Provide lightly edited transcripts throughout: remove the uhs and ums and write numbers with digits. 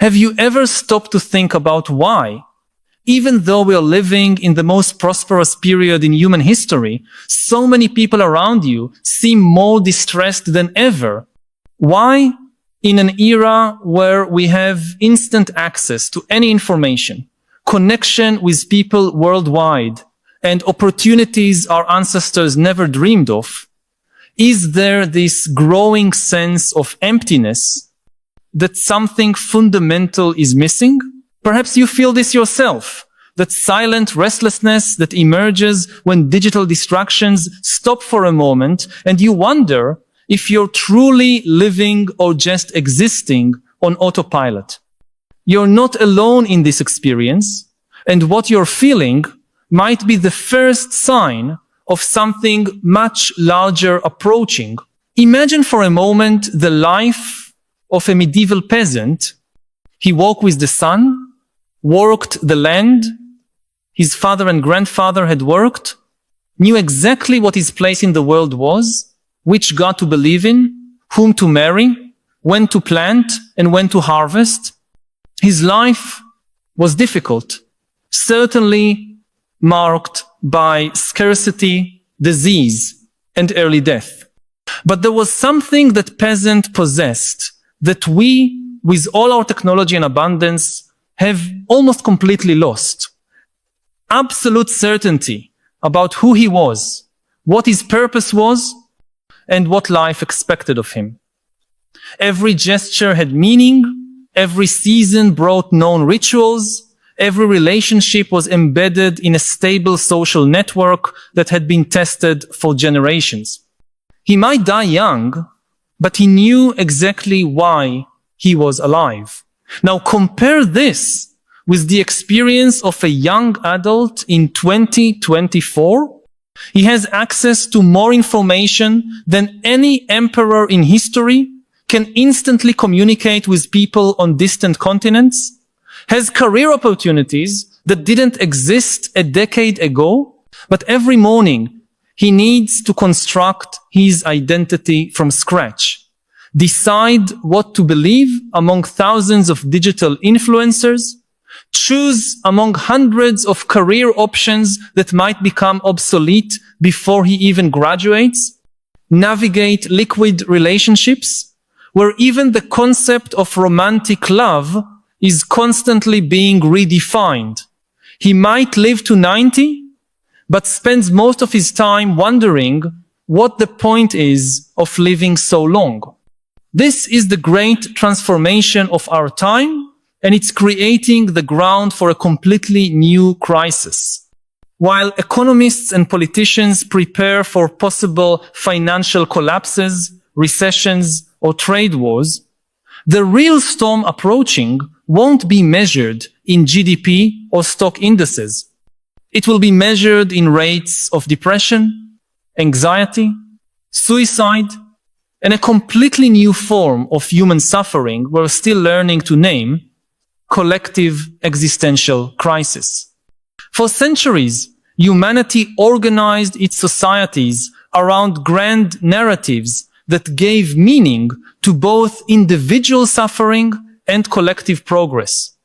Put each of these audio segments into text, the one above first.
Have you ever stopped to think about why? Even though we are living in the most prosperous period in human history, so many people around you seem more distressed than ever. Why? In an era where we have instant access to any information, connection with people worldwide, and opportunities our ancestors never dreamed of, is there this growing sense of emptiness, that something fundamental is missing? Perhaps you feel this yourself, that silent restlessness that emerges when digital distractions stop for a moment and you wonder if you're truly living or just existing on autopilot. You're not alone in this experience, and what you're feeling might be the first sign of something much larger approaching. Imagine for a moment the life of a medieval peasant. He walked with the sun, worked the land, his father and grandfather had worked, knew exactly what his place in the world was, which God to believe in, whom to marry, when to plant, and when to harvest. His life was difficult, certainly marked by scarcity, disease, and early death. But there was something that peasant possessed that we, with all our technology and abundance, have almost completely lost. Absolute certainty about who he was, what his purpose was, and what life expected of him. Every gesture had meaning, every season brought known rituals, every relationship was embedded in a stable social network that had been tested for generations. He might die young, but he knew exactly why he was alive. Now compare this with the experience of a young adult in 2024. He has access to more information than any emperor in history, can instantly communicate with people on distant continents, has career opportunities that didn't exist a decade ago, but every morning he needs to construct his identity from scratch, decide what to believe among thousands of digital influencers, choose among hundreds of career options that might become obsolete before he even graduates, navigate liquid relationships, where even the concept of romantic love is constantly being redefined. He might live to 90, but spends most of his time wondering what the point is of living so long. This is the great transformation of our time, and it's creating the ground for a completely new crisis. While economists and politicians prepare for possible financial collapses, recessions, or trade wars, the real storm approaching won't be measured in GDP or stock indices. It will be measured in rates of depression, anxiety, suicide, and a completely new form of human suffering we're still learning to name: collective existential crisis. For centuries, humanity organized its societies around grand narratives that gave meaning to both individual suffering and collective progress.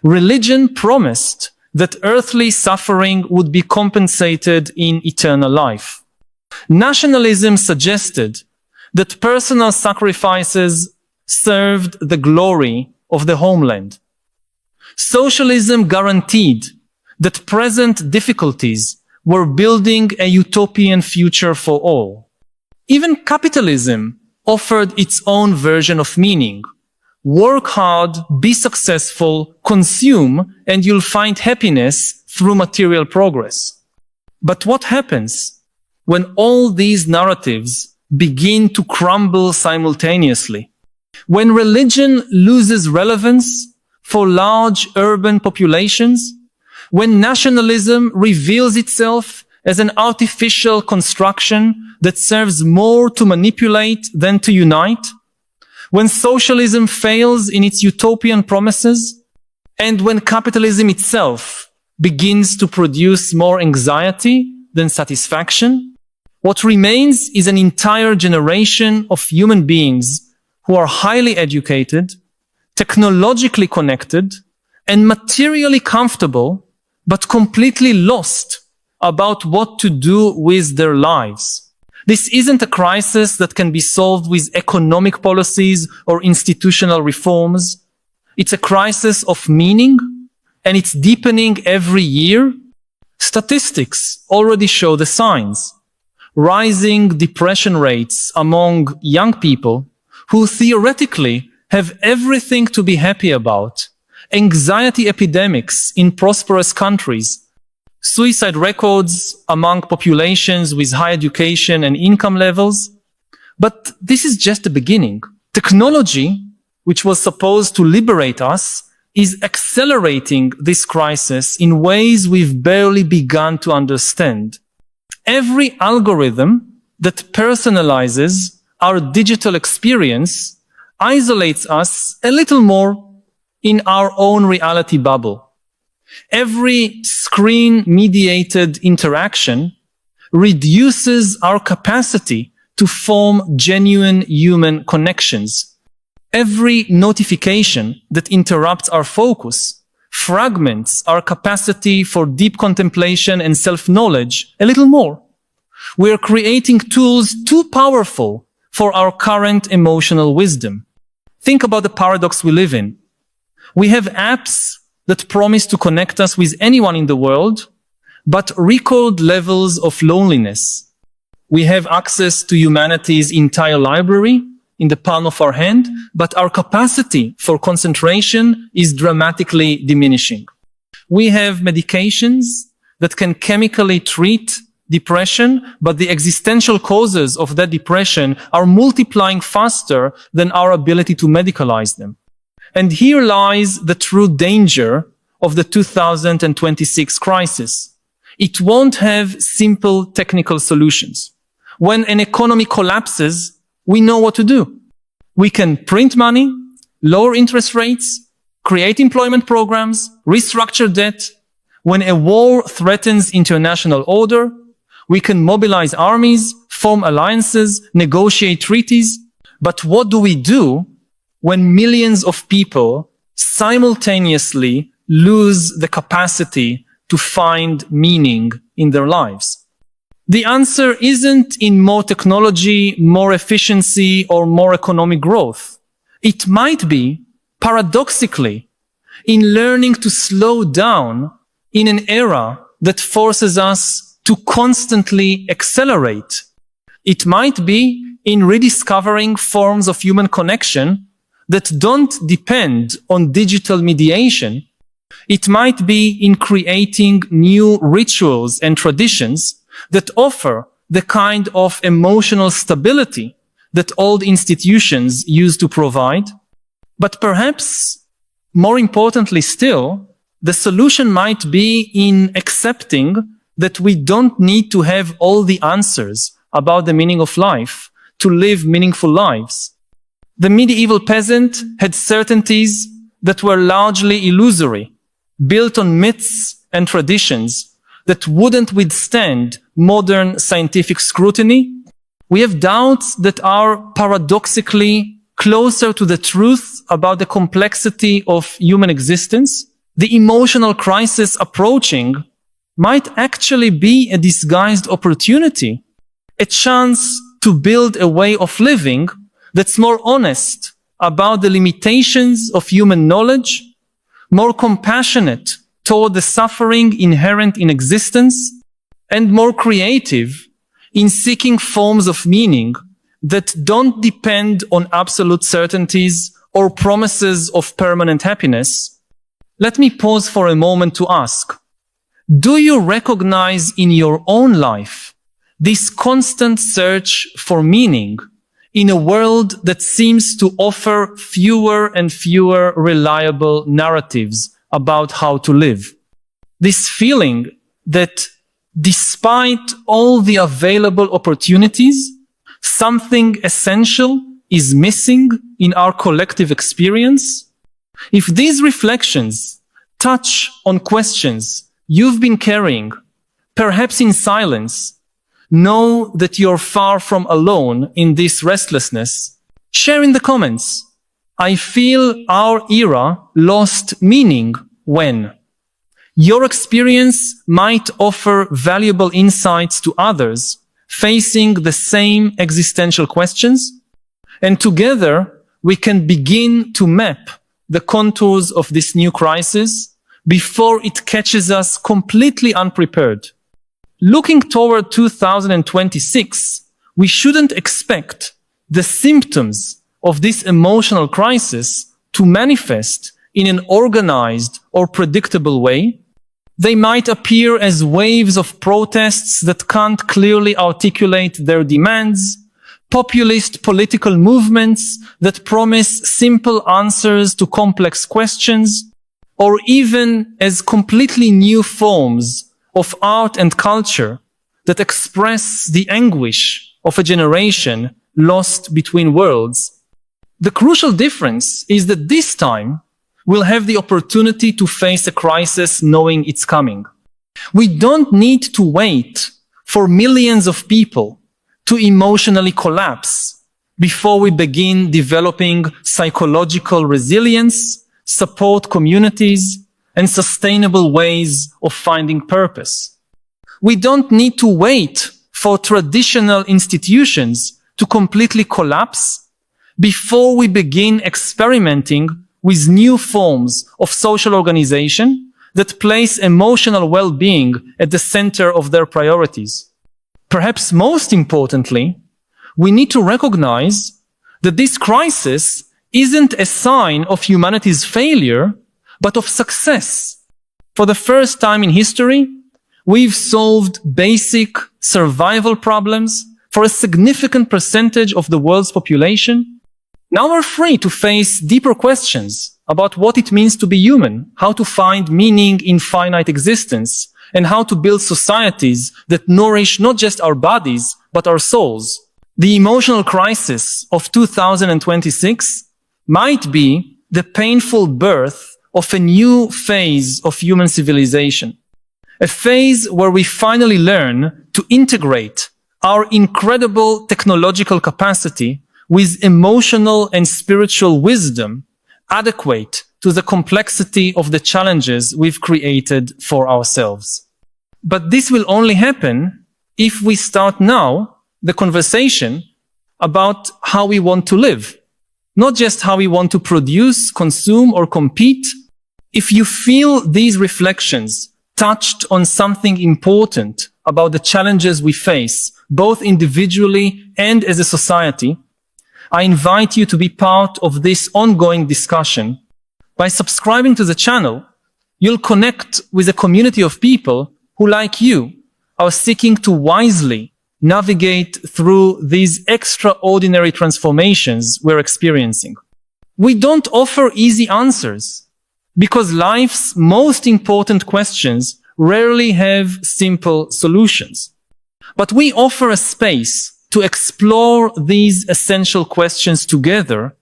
Religion promised that earthly suffering would be compensated in eternal life. Nationalism suggested that personal sacrifices served the glory of the homeland. Socialism guaranteed that present difficulties were building a utopian future for all. Even capitalism offered its own version of meaning. Work hard, be successful, consume, and you'll find happiness through material progress. But what happens when all these narratives begin to crumble simultaneously? When religion loses relevance for large urban populations, when nationalism reveals itself as an artificial construction that serves more to manipulate than to unite, when socialism fails in its utopian promises, and when capitalism itself begins to produce more anxiety than satisfaction, what remains is an entire generation of human beings who are highly educated, technologically connected, and materially comfortable, but completely lost about what to do with their lives. This isn't a crisis that can be solved with economic policies or institutional reforms. It's a crisis of meaning, and it's deepening every year. Statistics already show the signs. Rising depression rates among young people who theoretically have everything to be happy about, anxiety epidemics in prosperous countries, suicide records among populations with high education and income levels. But this is just the beginning. Technology, which was supposed to liberate us, is accelerating this crisis in ways we've barely begun to understand. Every algorithm that personalizes our digital experience isolates us a little more in our own reality bubble. Every screen-mediated interaction reduces our capacity to form genuine human connections. Every notification that interrupts our focus fragments our capacity for deep contemplation and self-knowledge a little more. We are creating tools too powerful for our current emotional wisdom. Think about the paradox we live in. We have apps that promise to connect us with anyone in the world, but record levels of loneliness. We have access to humanity's entire library in the palm of our hand, but our capacity for concentration is dramatically diminishing. We have medications that can chemically treat depression, but the existential causes of that depression are multiplying faster than our ability to medicalize them. And here lies the true danger of the 2026 crisis. It won't have simple technical solutions. When an economy collapses, we know what to do. We can print money, lower interest rates, create employment programs, restructure debt. When a war threatens international order, we can mobilize armies, form alliances, negotiate treaties. But what do we do when millions of people simultaneously lose the capacity to find meaning in their lives? The answer isn't in more technology, more efficiency, or more economic growth. It might be, paradoxically, in learning to slow down in an era that forces us to constantly accelerate. It might be in rediscovering forms of human connection that don't depend on digital mediation. It might be in creating new rituals and traditions that offer the kind of emotional stability that old institutions used to provide. But perhaps, more importantly still, the solution might be in accepting that we don't need to have all the answers about the meaning of life to live meaningful lives. The medieval peasant had certainties that were largely illusory, built on myths and traditions that wouldn't withstand modern scientific scrutiny. We have doubts that are paradoxically closer to the truth about the complexity of human existence. The emotional crisis approaching might actually be a disguised opportunity, a chance to build a way of living that's more honest about the limitations of human knowledge, more compassionate toward the suffering inherent in existence, and more creative in seeking forms of meaning that don't depend on absolute certainties or promises of permanent happiness. Let me pause for a moment to ask, do you recognize in your own life this constant search for meaning in a world that seems to offer fewer and fewer reliable narratives about how to live? This feeling that despite all the available opportunities, something essential is missing in our collective experience? If these reflections touch on questions you've been carrying, perhaps in silence, know that you're far from alone in this restlessness. Share in the comments. I feel our era lost meaning when your experience might offer valuable insights to others facing the same existential questions, and together we can begin to map the contours of this new crisis before it catches us completely unprepared. Looking toward 2026, we shouldn't expect the symptoms of this emotional crisis to manifest in an organized or predictable way. They might appear as waves of protests that can't clearly articulate their demands, populist political movements that promise simple answers to complex questions, or even as completely new forms of art and culture that express the anguish of a generation lost between worlds. The crucial difference is that this time we'll have the opportunity to face a crisis knowing it's coming. We don't need to wait for millions of people to emotionally collapse before we begin developing psychological resilience, support communities, and sustainable ways of finding purpose. We don't need to wait for traditional institutions to completely collapse before we begin experimenting with new forms of social organization that place emotional well-being at the center of their priorities. Perhaps most importantly, we need to recognize that this crisis isn't a sign of humanity's failure, but of success. For the first time in history, we've solved basic survival problems for a significant percentage of the world's population. Now we're free to face deeper questions about what it means to be human, how to find meaning in finite existence, and how to build societies that nourish not just our bodies, but our souls. The emotional crisis of 2026 might be the painful birth of a new phase of human civilization, a phase where we finally learn to integrate our incredible technological capacity with emotional and spiritual wisdom adequate to the complexity of the challenges we've created for ourselves. But this will only happen if we start now the conversation about how we want to live, not just how we want to produce, consume, or compete. If you feel these reflections touched on something important about the challenges we face, both individually and as a society, I invite you to be part of this ongoing discussion. By subscribing to the channel, you'll connect with a community of people who, like you, are seeking to wisely navigate through these extraordinary transformations we're experiencing. We don't offer easy answers, because life's most important questions rarely have simple solutions. But we offer a space to explore these essential questions together,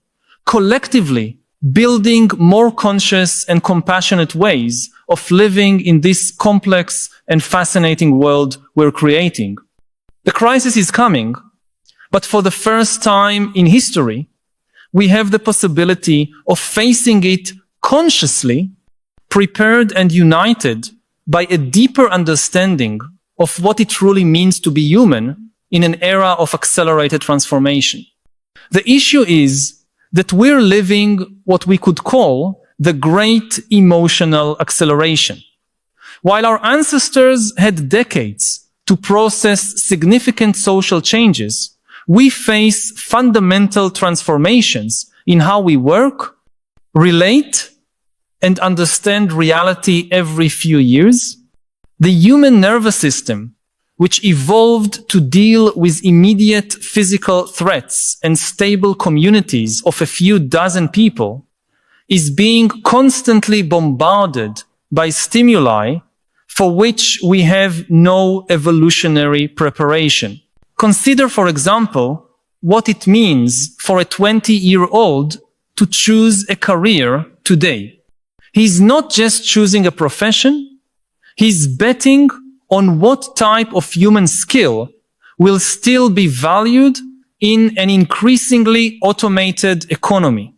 collectively building more conscious and compassionate ways of living in this complex and fascinating world we're creating. The crisis is coming, but for the first time in history, we have the possibility of facing it consciously, prepared and united by a deeper understanding of what it truly means to be human in an era of accelerated transformation. The issue is that we're living what we could call the great emotional acceleration. While our ancestors had decades to process significant social changes, we face fundamental transformations in how we work, relate, and understand reality every few years. The human nervous system, which evolved to deal with immediate physical threats and stable communities of a few dozen people, is being constantly bombarded by stimuli for which we have no evolutionary preparation. Consider, for example, what it means for a 20-year-old to choose a career today. He's not just choosing a profession, he's betting on what type of human skill will still be valued in an increasingly automated economy.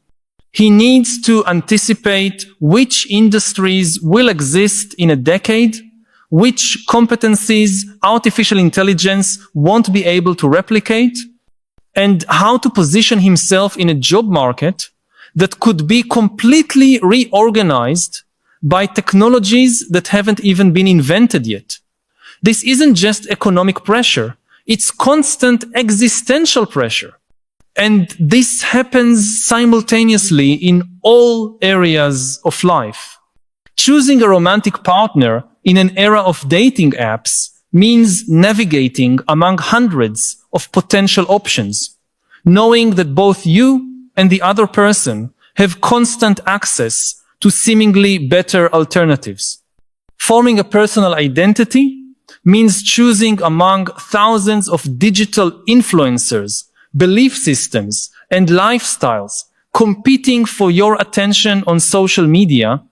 He needs to anticipate which industries will exist in a decade, which competencies artificial intelligence won't be able to replicate, and how to position himself in a job market that could be completely reorganized by technologies that haven't even been invented yet. This isn't just economic pressure, it's constant existential pressure. And this happens simultaneously in all areas of life. Choosing a romantic partner in an era of dating apps means navigating among hundreds of potential options, knowing that both you and the other person have constant access to seemingly better alternatives. Forming a personal identity means choosing among thousands of digital influencers, belief systems, and lifestyles competing for your attention on social media.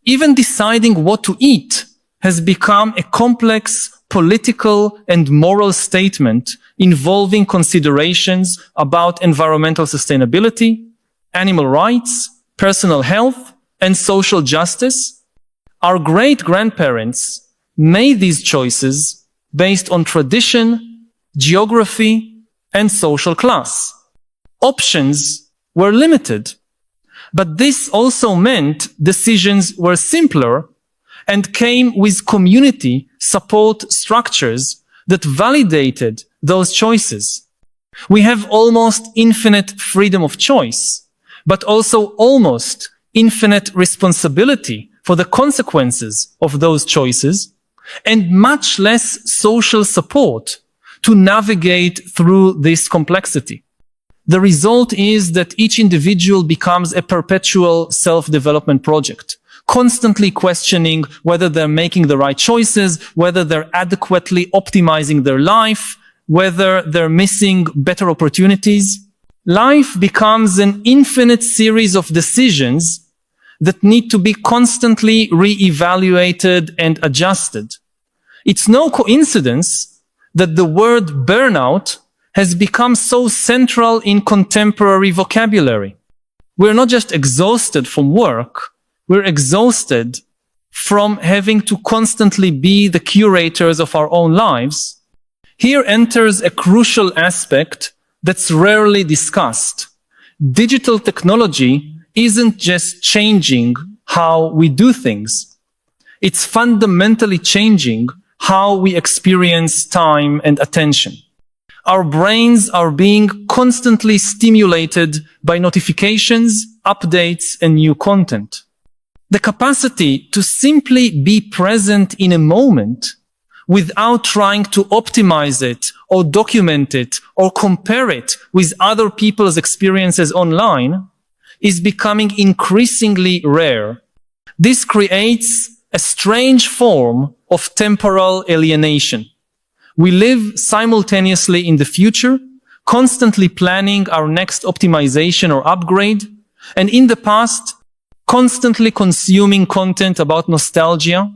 Even deciding what to eat has become a complex political and moral statement involving considerations about environmental sustainability, animal rights, personal health, and social justice. Our great-grandparents made these choices based on tradition, geography, and social class. Options were limited, but this also meant decisions were simpler and came with community support structures that validated those choices. We have almost infinite freedom of choice, but also almost infinite responsibility for the consequences of those choices, and much less social support to navigate through this complexity. The result is that each individual becomes a perpetual self-development project, constantly questioning whether they're making the right choices, whether they're adequately optimizing their life, whether they're missing better opportunities. Life becomes an infinite series of decisions that need to be constantly re-evaluated and adjusted. It's no coincidence that the word burnout has become so central in contemporary vocabulary. We're not just exhausted from work, we're exhausted from having to constantly be the curators of our own lives. Here enters a crucial aspect that's rarely discussed. Digital technology isn't just changing how we do things. It's fundamentally changing how we experience time and attention. Our brains are being constantly stimulated by notifications, updates, and new content. The capacity to simply be present in a moment without trying to optimize it or document it or compare it with other people's experiences online is becoming increasingly rare. This creates a strange form of temporal alienation. We live simultaneously in the future, constantly planning our next optimization or upgrade, and in the past, constantly consuming content about nostalgia,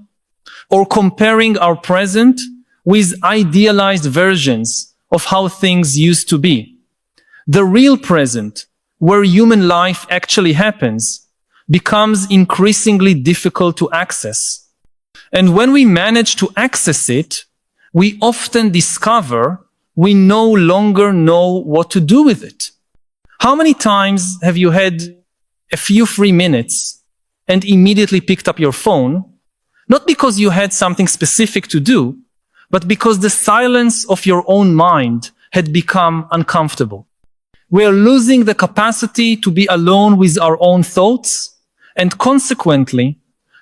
or comparing our present with idealized versions of how things used to be. The real present, where human life actually happens, becomes increasingly difficult to access. And when we manage to access it, we often discover we no longer know what to do with it. How many times have you had a few free minutes and immediately picked up your phone, not because you had something specific to do, but because the silence of your own mind had become uncomfortable? We are losing the capacity to be alone with our own thoughts, and consequently,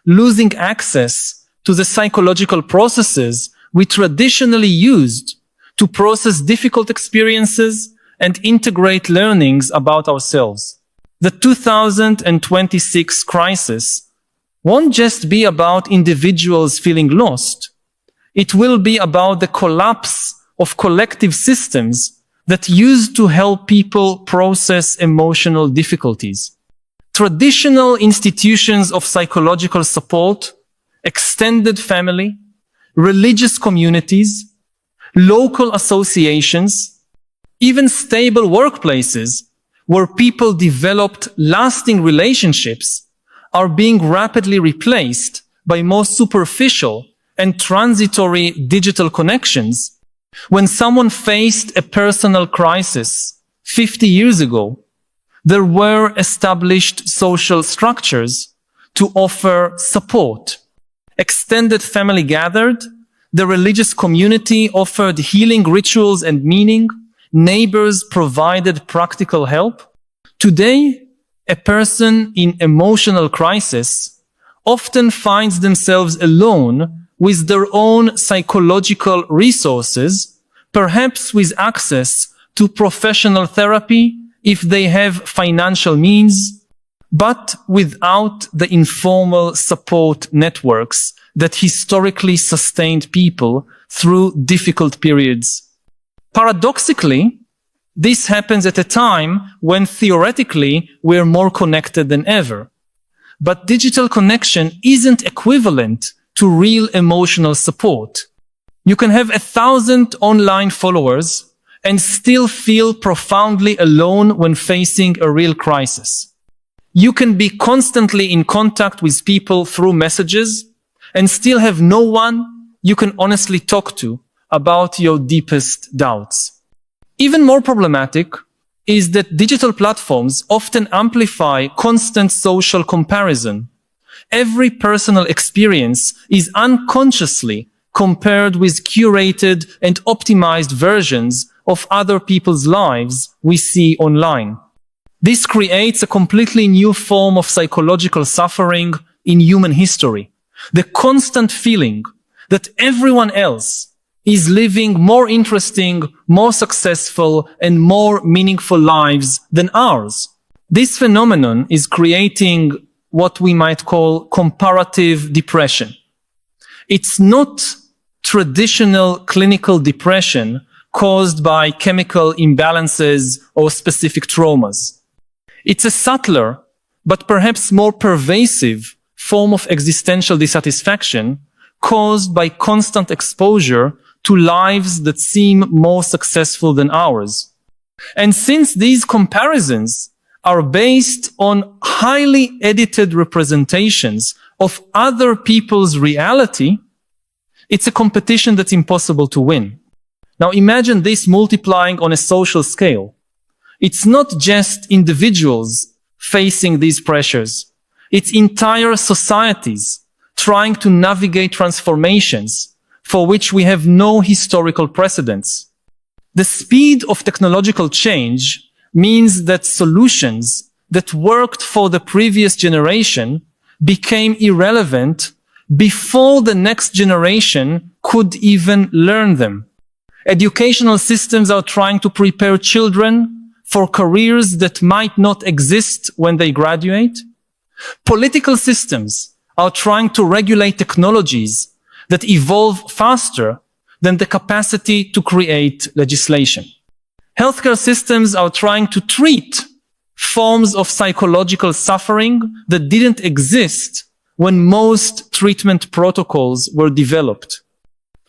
losing access to the psychological processes we traditionally used to process difficult experiences and integrate learnings about ourselves. The 2026 crisis won't just be about individuals feeling lost. It will be about the collapse of collective systems that used to help people process emotional difficulties. Traditional institutions of psychological support, extended family, religious communities, local associations, even stable workplaces where people developed lasting relationships, are being rapidly replaced by more superficial and transitory digital connections. When someone faced a personal crisis 50 years ago, there were established social structures to offer support. Extended family gathered, the religious community offered healing rituals and meaning, neighbors provided practical help. Today, a person in emotional crisis often finds themselves alone with their own psychological resources, perhaps with access to professional therapy if they have financial means, but without the informal support networks that historically sustained people through difficult periods. Paradoxically, this happens at a time when theoretically we're more connected than ever. But digital connection isn't equivalent to real emotional support. You can have 1,000 online followers and still feel profoundly alone when facing a real crisis. You can be constantly in contact with people through messages and still have no one you can honestly talk to about your deepest doubts. Even more problematic is that digital platforms often amplify constant social comparison. Every personal experience is unconsciously compared with curated and optimized versions of other people's lives we see online. This creates a completely new form of psychological suffering in human history. The constant feeling that everyone else is living more interesting, more successful, and more meaningful lives than ours. This phenomenon is creating what we might call comparative depression. It's not traditional clinical depression caused by chemical imbalances or specific traumas. It's a subtler, but perhaps more pervasive form of existential dissatisfaction caused by constant exposure to lives that seem more successful than ours. And since these comparisons are based on highly edited representations of other people's reality, it's a competition that's impossible to win. Now imagine this multiplying on a social scale. It's not just individuals facing these pressures. It's entire societies trying to navigate transformations for which we have no historical precedents. The speed of technological change means that solutions that worked for the previous generation became irrelevant before the next generation could even learn them. Educational systems are trying to prepare children for careers that might not exist when they graduate. Political systems are trying to regulate technologies that evolve faster than the capacity to create legislation. Healthcare systems are trying to treat forms of psychological suffering that didn't exist when most treatment protocols were developed.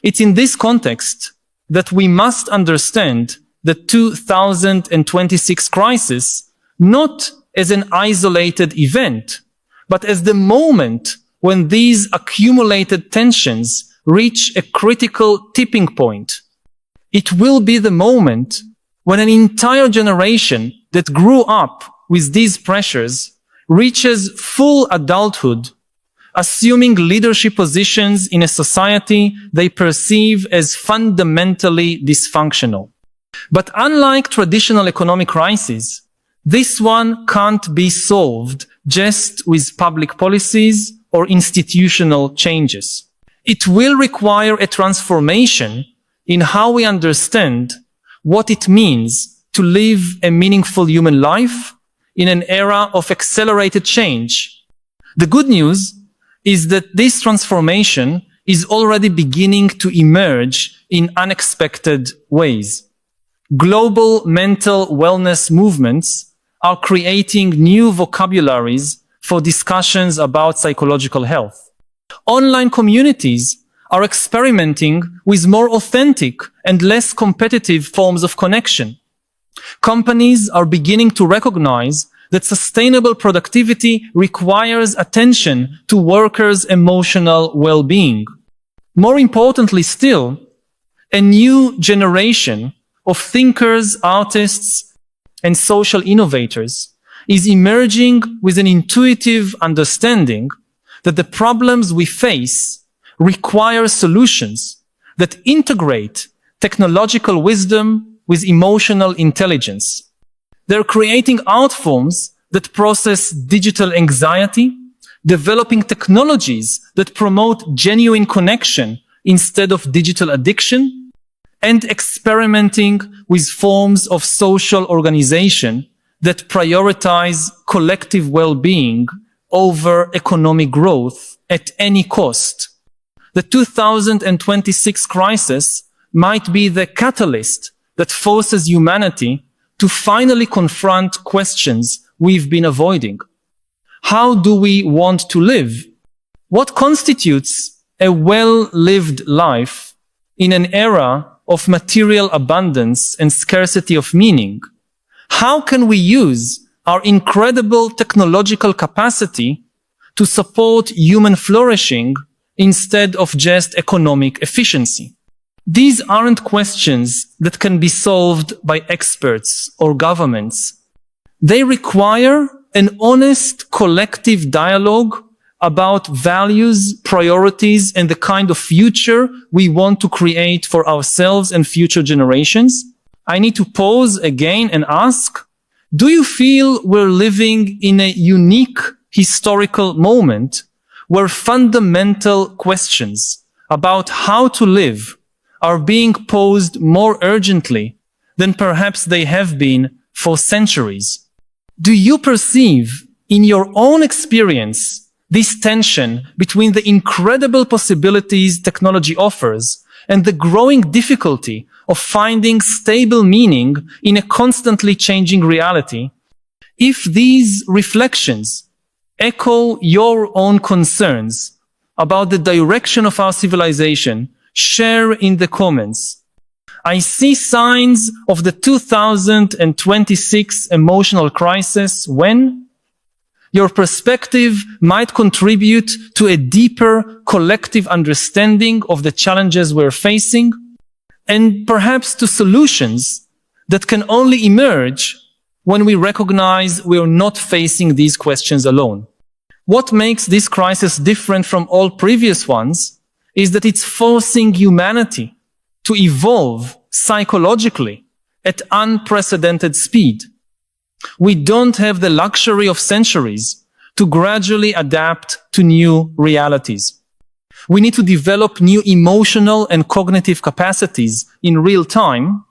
It's in this context that we must understand the 2026 crisis not as an isolated event, but as the moment when these accumulated tensions reach a critical tipping point. It will be the moment when an entire generation that grew up with these pressures reaches full adulthood, assuming leadership positions in a society they perceive as fundamentally dysfunctional. But unlike traditional economic crises, this one can't be solved just with public policies or institutional changes. It will require a transformation in how we understand what it means to live a meaningful human life in an era of accelerated change. The good news is that this transformation is already beginning to emerge in unexpected ways. Global mental wellness movements are creating new vocabularies for discussions about psychological health. Online communities are experimenting with more authentic and less competitive forms of connection. Companies are beginning to recognize that sustainable productivity requires attention to workers' emotional well-being. More importantly still, a new generation of thinkers, artists, and social innovators is emerging with an intuitive understanding that the problems we face require solutions that integrate technological wisdom with emotional intelligence. They're creating art forms that process digital anxiety, developing technologies that promote genuine connection instead of digital addiction, and experimenting with forms of social organization that prioritize collective well-being over economic growth at any cost. The 2026 crisis might be the catalyst that forces humanity to finally confront questions we've been avoiding. How do we want to live? What constitutes a well-lived life in an era of material abundance and scarcity of meaning? How can we use our incredible technological capacity to support human flourishing instead of just economic efficiency? These aren't questions that can be solved by experts or governments. They require an honest collective dialogue about values, priorities, and the kind of future we want to create for ourselves and future generations. I need to pause again and ask, do you feel we're living in a unique historical moment where fundamental questions about how to live are being posed more urgently than perhaps they have been for centuries? Do you perceive in your own experience this tension between the incredible possibilities technology offers and the growing difficulty of finding stable meaning in a constantly changing reality? If these reflections echo your own concerns about the direction of our civilization, share in the comments. I see signs of the 2026 emotional crisis when your perspective might contribute to a deeper collective understanding of the challenges we're facing, and perhaps to solutions that can only emerge when we recognize we're not facing these questions alone. What makes this crisis different from all previous ones is that it's forcing humanity to evolve psychologically at unprecedented speed. We don't have the luxury of centuries to gradually adapt to new realities. We need to develop new emotional and cognitive capacities in real time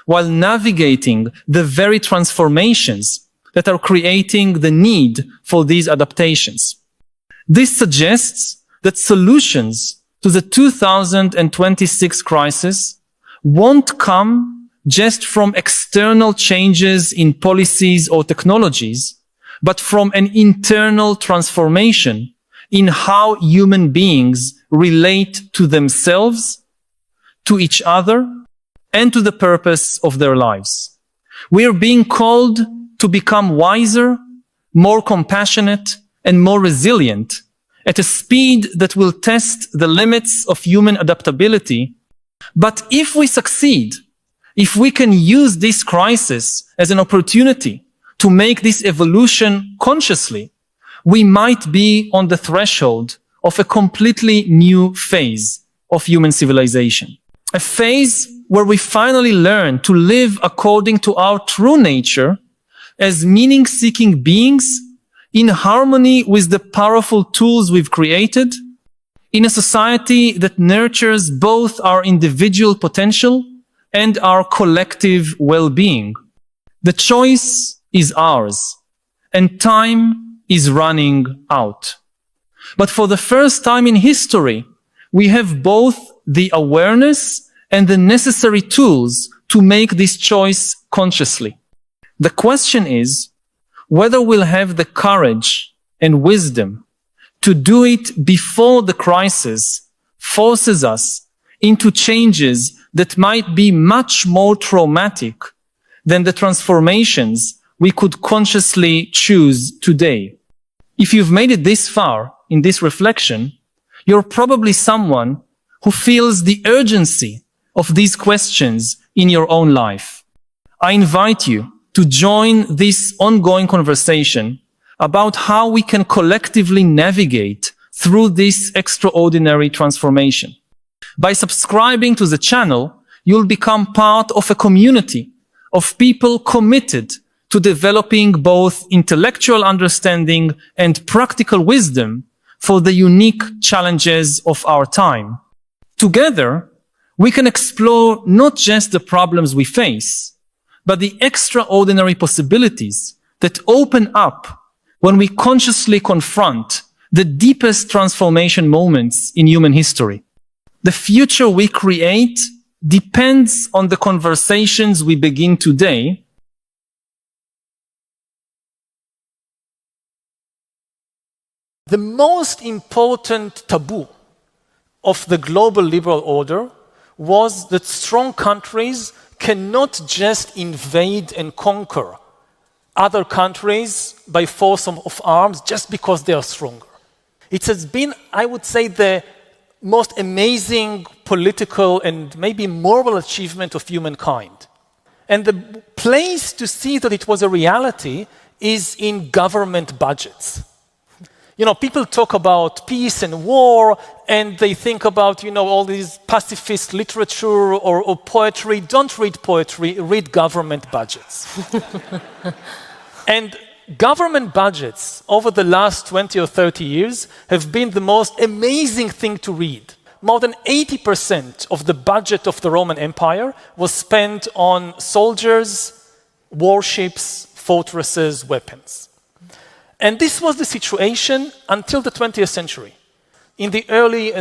while navigating the very transformations that are creating the need for these adaptations. This suggests that solutions to the 2026 crisis won't come just from external changes in policies or technologies, but from an internal transformation in how human beings relate to themselves, to each other, and to the purpose of their lives. We are being called to become wiser, more compassionate, and more resilient at a speed that will test the limits of human adaptability. But if we succeed, if we can use this crisis as an opportunity to make this evolution consciously, we might be on the threshold of a completely new phase of human civilization. A phase where we finally learn to live according to our true nature as meaning-seeking beings in harmony with the powerful tools we've created, in a society that nurtures both our individual potential and our collective well-being. The choice is ours, and time is running out. But for the first time in history, we have both the awareness and the necessary tools to make this choice consciously. The question is whether we'll have the courage and wisdom to do it before the crisis forces us into changes that might be much more traumatic than the transformations we could consciously choose today. If you've made it this far in this reflection, you're probably someone who feels the urgency of these questions in your own life. I invite you to join this ongoing conversation about how we can collectively navigate through this extraordinary transformation. By subscribing to the channel, you'll become part of a community of people committed to developing both intellectual understanding and practical wisdom for the unique challenges of our time. Together, we can explore not just the problems we face, but the extraordinary possibilities that open up when we consciously confront the deepest transformation moments in human history. The future we create depends on the conversations we begin today. The most important taboo of the global liberal order was that strong countries cannot just invade and conquer other countries by force of arms just because they are stronger. It has been, I would say, the most amazing political and maybe moral achievement of humankind. And the place to see that it was a reality is in government budgets. You know, people talk about peace and war, and they think about, all these pacifist literature or poetry. Don't read poetry, read government budgets. And government budgets over the last 20 or 30 years have been the most amazing thing to read. More than 80% of the budget of the Roman Empire was spent on soldiers, warships, fortresses, weapons. And this was the situation until the 20th century. In the early